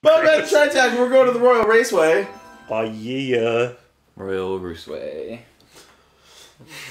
Well, man, Tri-Tac, we're going to the Royal Raceway. Oh, yeah. Royal Roostway.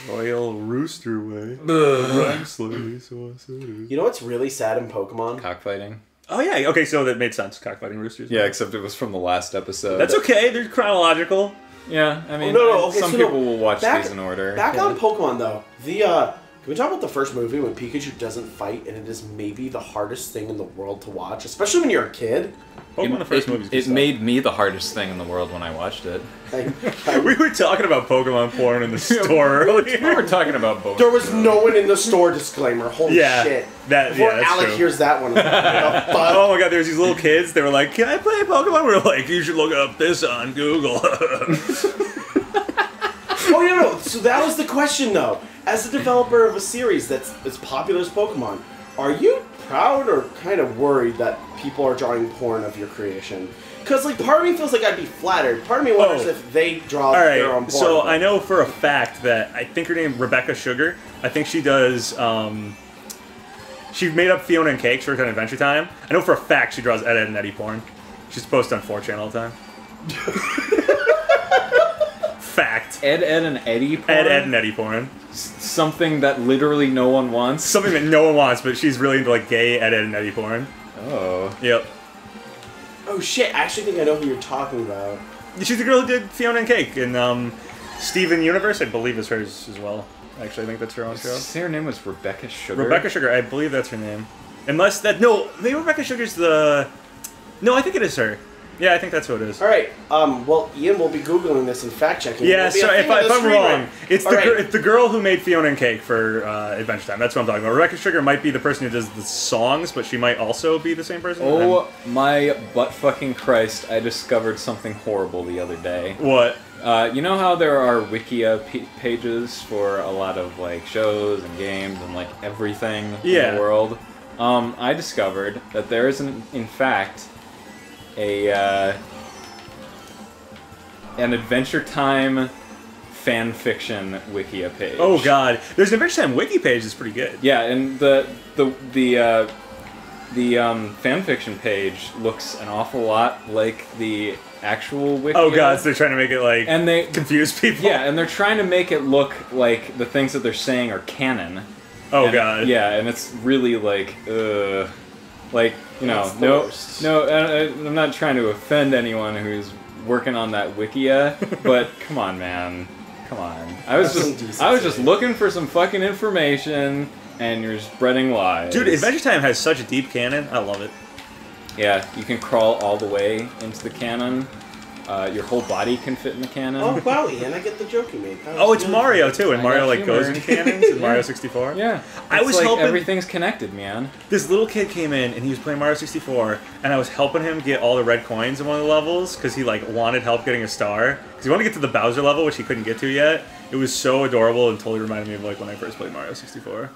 Royal Rooster Way. I'm slowly, so I said it. You know what's really sad in Pokemon? Cockfighting. Oh, yeah. Okay, so that made sense. Cockfighting roosters. Yeah, except it was from the last episode. That's okay. They're chronological. Yeah, I mean, Okay, some people will watch these in order. Back on Pokemon, though. Can we talk about the first movie when Pikachu doesn't fight and it is maybe the hardest thing in the world to watch, especially when you're a kid? Pokemon, the first movie. It made me the hardest thing in the world when I watched it. We were talking about Pokemon porn in the store earlier. We were talking about both. There was no one in the store disclaimer. Holy shit. That's Alec true. hears that one. Oh my god, there was these little kids. They were like, "Can I play Pokemon?" We were like, "You should look up this on Google." Oh, yeah, no. So that was the question, though. As a developer of a series that's as popular as Pokemon, are you proud or kind of worried that people are drawing porn of your creation? Because, like, part of me feels like I'd be flattered. Part of me wonders if they draw their own porn. So I know for a fact that I think her name Rebecca Sugar. I think she does. She made up Fiona and Cake. She worked on Adventure Time. I know for a fact she draws Ed, and Eddie porn. She's posted on 4chan all the time. Fact. Ed, and Eddie porn? Ed, and Eddie porn. Something that literally no one wants? Something that no one wants, but she's really into, like, gay Ed, and Eddie porn. Oh. Yep. Oh, shit. I actually think I know who you're talking about. She's the girl who did Fiona and Cake. And, Steven Universe, I believe, is hers as well. Actually, I think that's her own show. Her name was Rebecca Sugar? Rebecca Sugar, I believe that's her name. Unless that... No, maybe Rebecca Sugar's the... No, I think it is her. Yeah, I think that's who it is. All right. Well, Ian will be Googling this and fact-checking. Yeah, so if I'm wrong, it's the girl who made Fiona and Cake for Adventure Time. That's what I'm talking about. Rebecca Sugar might be the person who does the songs, but she might also be the same person. Oh my butt-fucking Christ, I discovered something horrible the other day. What? You know how there are Wikia pages for a lot of, like, shows and games and, like, everything in the world? I discovered that there is, in fact... an Adventure Time fan fiction Wikia page. Oh god, there's an Adventure Time wiki page that's pretty good. Yeah, and the fan fiction page looks an awful lot like the actual Wikia. Oh god, so they're trying to make it like and they confuse people. Yeah, and they're trying to make it look like the things that they're saying are canon. Oh god. Yeah, and it's really like like, you know, I'm not trying to offend anyone who's working on that Wikia, but come on, man, come on. I was just looking for some fucking information, and you're spreading lies. Dude, Adventure Time has such a deep canon. I love it. Yeah, you can crawl all the way into the canon. Your whole body can fit in the cannon. Oh, wow, Ian, I get the joke you made. Oh, it's Mario, too, and Mario, like, goes into cannons in Mario 64. Yeah. I was like helping... everything's connected, man. This little kid came in, and he was playing Mario 64, and I was helping him get all the red coins in one of the levels, because he, like, wanted help getting a star. Because he wanted to get to the Bowser level, which he couldn't get to yet. It was so adorable and totally reminded me of, like, when I first played Mario 64.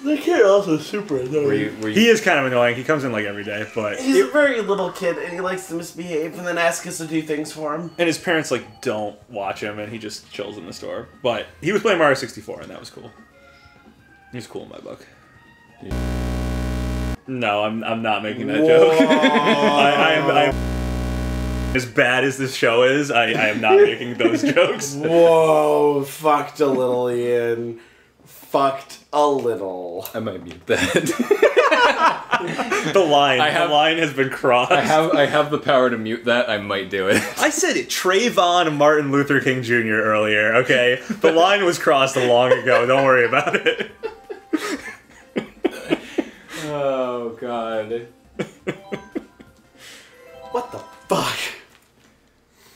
The kid also super annoying. He is kind of annoying. He comes in like every day, but he's a very little kid and he likes to misbehave and then ask us to do things for him. And his parents like don't watch him, and he just chills in the store. But he was playing Mario 64, and that was cool. He was cool in my book. No, I'm not making that joke. I'm as bad as this show is. I am not making those jokes. Whoa, fucked a little, Ian. Fucked a little. I might mute that. The line has been crossed. I have the power to mute that. I might do it. I said it, Trayvon Martin Luther King Jr. earlier, okay? The line was crossed long ago. Don't worry about it. Oh, God. What the fuck?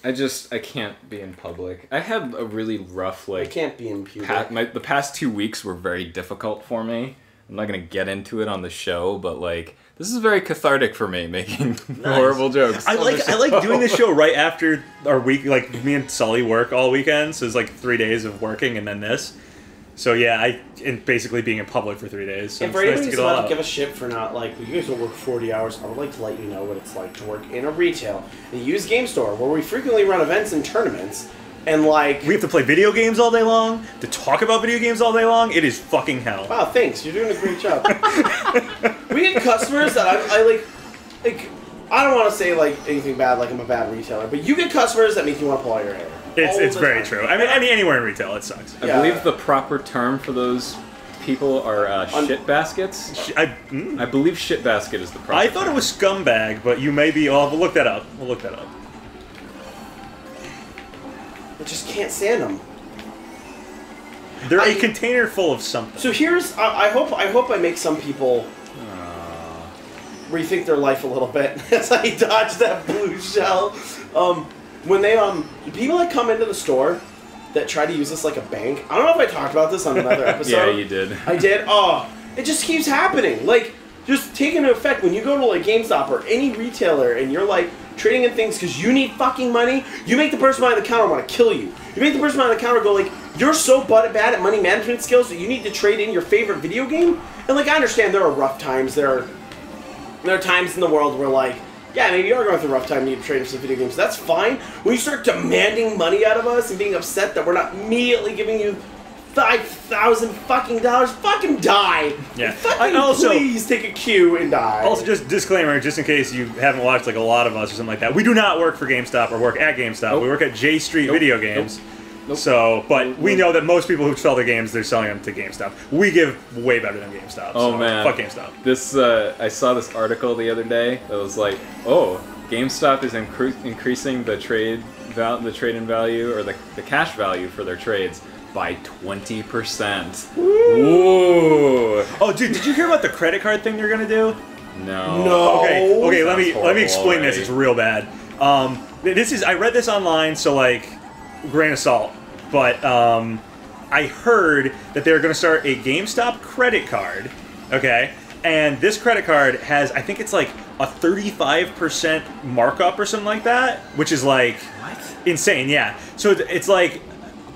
I can't be in public. I had a really rough, like... I can't be in public. The past 2 weeks were very difficult for me. I'm not going to get into it on the show, but, like, this is very cathartic for me, making horrible jokes. I like doing this show right after our week, like, me and Sully work all weekend, so it's, like, 3 days of working and then this. So, yeah, and basically being in public for 3 days. So if anybody's allowed to give a shit for not, like, you guys will work 40 hours, I would like to let you know what it's like to work in a retail and use GameStore, where we frequently run events and tournaments, and, like... We have to play video games all day long, to talk about video games all day long. It is fucking hell. Wow, thanks. You're doing a great job. We get customers that I like... like, I don't want to say like anything bad, like I'm a bad retailer, but you get customers that make you want to pull out your hair. It's very true. I mean, anywhere in retail, it sucks. I believe the proper term for those people are shit baskets. I believe shit basket is the proper I thought term. it was scumbag, but you may be off. We'll look that up. I just can't stand them. They're a container full of something. So here's, I hope I make some people rethink their life a little bit as I dodge that blue shell. When they people that come into the store that try to use this like a bank. I don't know if I talked about this on another episode. Yeah, you did. I did. Oh, it just keeps happening. Like, just taking into effect when you go to like GameStop or any retailer and you're like trading in things because you need fucking money. You make the person behind the counter want to kill you. You make the person behind the counter go like, you're so bad at money management skills that you need to trade in your favorite video game. And like, I understand there are rough times. There are times in the world where like, yeah, maybe you are going through a rough time and you need to trade in some video games. That's fine. When you start demanding money out of us and being upset that we're not immediately giving you $5,000 fucking dollars, fucking die. Yeah. Fucking please take a cue and die. Also, just disclaimer, just in case you haven't watched like a lot of us or something like that, we do not work for GameStop or work at GameStop. Nope. We work at J Street Video Games. Nope. So, but we know that most people who sell their games, they're selling them to GameStop. We give way better than GameStop. Oh so man, fuck GameStop. This I saw this article the other day that was like, oh, GameStop is increasing the trade-in value or the cash value for their trades by 20%. Ooh. Oh, dude, did you hear about the credit card thing they're gonna do? No. Okay. Let me horrible explain this. already. It's real bad. I read this online, so like, grain of salt. But I heard that they're going to start a GameStop credit card. Okay, and this credit card has, I think it's like a 35% markup or something like that, which is like insane. Yeah. So it's like,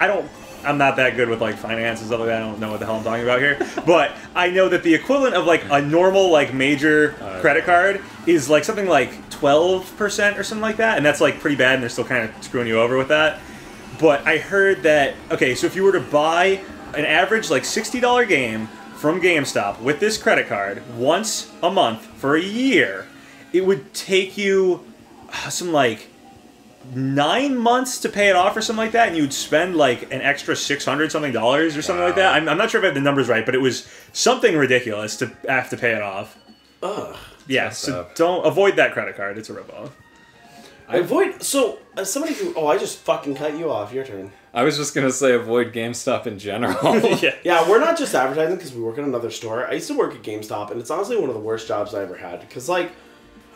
I'm not that good with like finance and stuff like that. I don't know what the hell I'm talking about here. But I know that the equivalent of like a normal like major credit card is like something like 12% or something like that, and that's like pretty bad, and they're still kind of screwing you over with that. But I heard that, okay, so if you were to buy an average like $60 game from GameStop with this credit card once a month for a year, it would take you some like 9 months to pay it off or something like that, and you would spend like an extra $600 something or something like that. I'm not sure if I have the numbers right, but it was something ridiculous to have to pay it off. Ugh. Yeah, so don't avoid that credit card. It's a ripoff. As somebody who, I just fucking cut you off. Your turn. I was just gonna say avoid GameStop in general. Yeah, we're not just advertising because we work in another store. I used to work at GameStop, and it's honestly one of the worst jobs I ever had. Because like,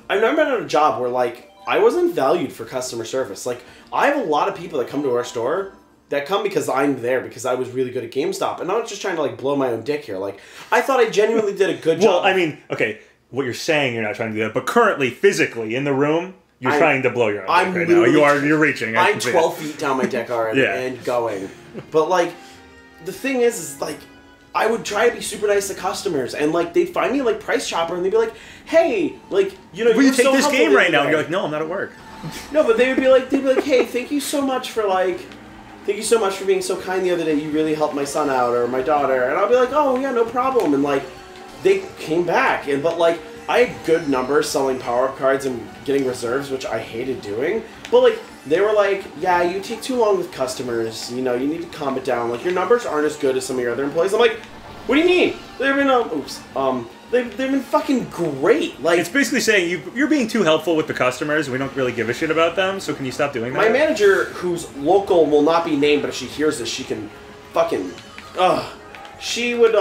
I've never been at a job where like I wasn't valued for customer service. Like, I have a lot of people that come to our store that come because I'm there because I was really good at GameStop, and I'm not just trying to like blow my own dick here. Like, I thought I genuinely did a good job. Well, I mean, okay, what you're saying, you're not trying to do that, but currently, physically in the room, you're trying to blow your own dick right now. You're reaching. I'm 12 feet down my dick already and going. But like, the thing is like, I would try to be super nice to customers, and like they'd find me like Price Chopper, and they'd be like, "Hey, like, you know, will you take so this game right now?" And today." you're like, "No, I'm not at work." No, but they'd be like, "Hey, thank you so much for being so kind the other day. You really helped my son out or my daughter." And I'll be like, "Oh yeah, no problem." And like, they came back, but like, I had good numbers selling power-up cards and getting reserves, which I hated doing. But like, they were like, "Yeah, you take too long with customers. You know, you need to calm it down. Like, your numbers aren't as good as some of your other employees." I'm like, "What do you mean? They've been they've been fucking great." Like, it's basically saying you're being too helpful with the customers. We don't really give a shit about them. So can you stop doing that? My manager, who's local, will not be named, but if she hears this, she can fucking She would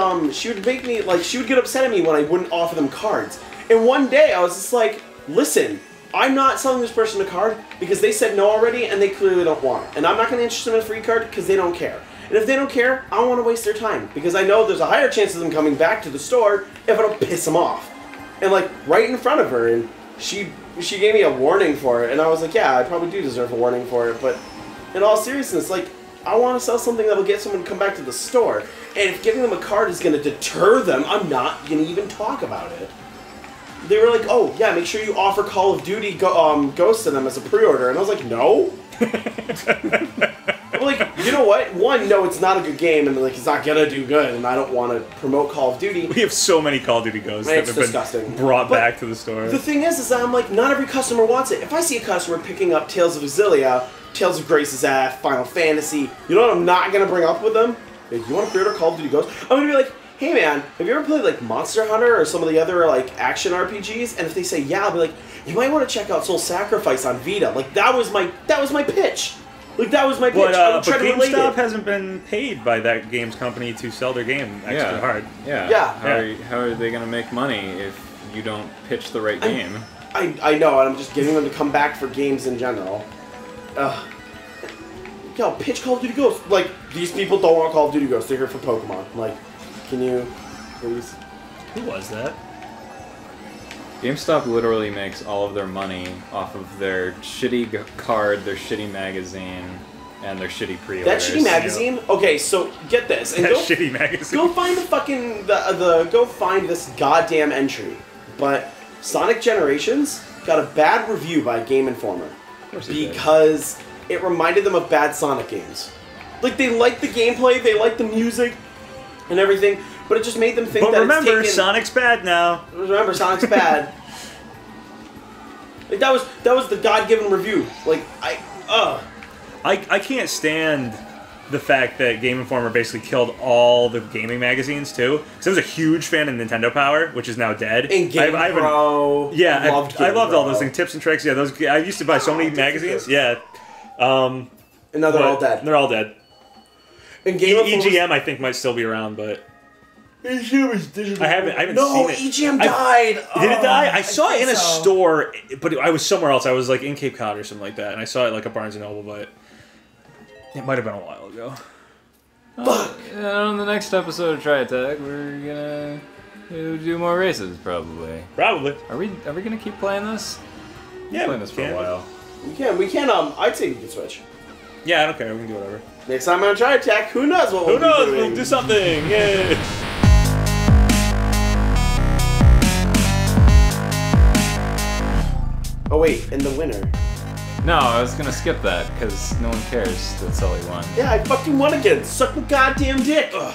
make me like, she would get upset at me when I wouldn't offer them cards. And one day I was just like, "Listen, I'm not selling this person a card because they said no already and they clearly don't want it. And I'm not going to interest them in a free card because they don't care. And if they don't care, I don't want to waste their time because I know there's a higher chance of them coming back to the store if I don't piss them off." And like, right in front of her, and she gave me a warning for it, and I was like, "Yeah, I probably do deserve a warning for it." But in all seriousness, like, I want to sell something that'll get someone to come back to the store. And if giving them a card is going to deter them, I'm not going to even talk about it. They were like, "Oh, yeah, make sure you offer Call of Duty Ghosts to them as a pre-order." And I was like, "No." Like, you know what? One, no, it's not a good game, and like it's not gonna do good, and I don't want to promote Call of Duty. We have so many Call of Duty Ghosts that have been brought back to the store. The thing is that I'm like, not every customer wants it. If I see a customer picking up Tales of Xillia, Tales of Grace's F, Final Fantasy, you know what I'm not gonna bring up with them? Like, you want to pre-order Call of Duty Ghosts? I'm gonna be like, hey man, have you ever played like Monster Hunter or some of the other like action RPGs? And if they say yeah, I'll be like, you might want to check out Soul Sacrifice on Vita. Like that was my pitch. Like that was my pitch. But GameStop hasn't been paid by that games company to sell their game extra hard. Yeah. How are they gonna make money if you don't pitch the right game? I know, and I'm just getting them to come back for games in general. Yo, pitch Call of Duty Ghosts. Like, these people don't want Call of Duty Ghosts. They're here for Pokemon. Like, can you please? Who was that? GameStop literally makes all of their money off of their shitty card, their shitty magazine, and their shitty pre-orders. That shitty magazine? Okay, so get this. And shitty magazine. Go find the fucking go find this goddamn entry. But Sonic Generations got a bad review by Game Informer because it reminded them of bad Sonic games. Like, they liked the gameplay, they liked the music and everything, but it just made them think that remember, it's taken... Sonic's bad now. Remember, Sonic's bad. Like, that was the God-given review. Like, I can't stand the fact that Game Informer basically killed all the gaming magazines, too. Because I was a huge fan of Nintendo Power, which is now dead. And Game Pro. Yeah, I loved all those things. Tips and tricks. Yeah, those. I used to buy so many magazines. Yeah. And now they're all dead. They're all dead. And EGM, I think, might still be around, but... EGM is digital. I haven't seen it. No, EGM died! Did it die? I saw it in a store, but I was somewhere else. I was like in Cape Cod or something like that, and I saw it like a Barnes & Noble, but it might have been a while ago. Fuck! On the next episode of Try Attack, we're gonna do more races, probably. Probably. Are we gonna keep playing this? Yeah, playing this for a while. We can, I'd say we can switch. Yeah, I don't care. We can do whatever. Next time on Try Attack, who knows what we'll be doing. Who knows? We'll do something. Yeah. Oh wait, and the winner. No, I was gonna skip that, because no one cares that Sully won. Yeah, I fucking won again. Suck my goddamn dick. Ugh.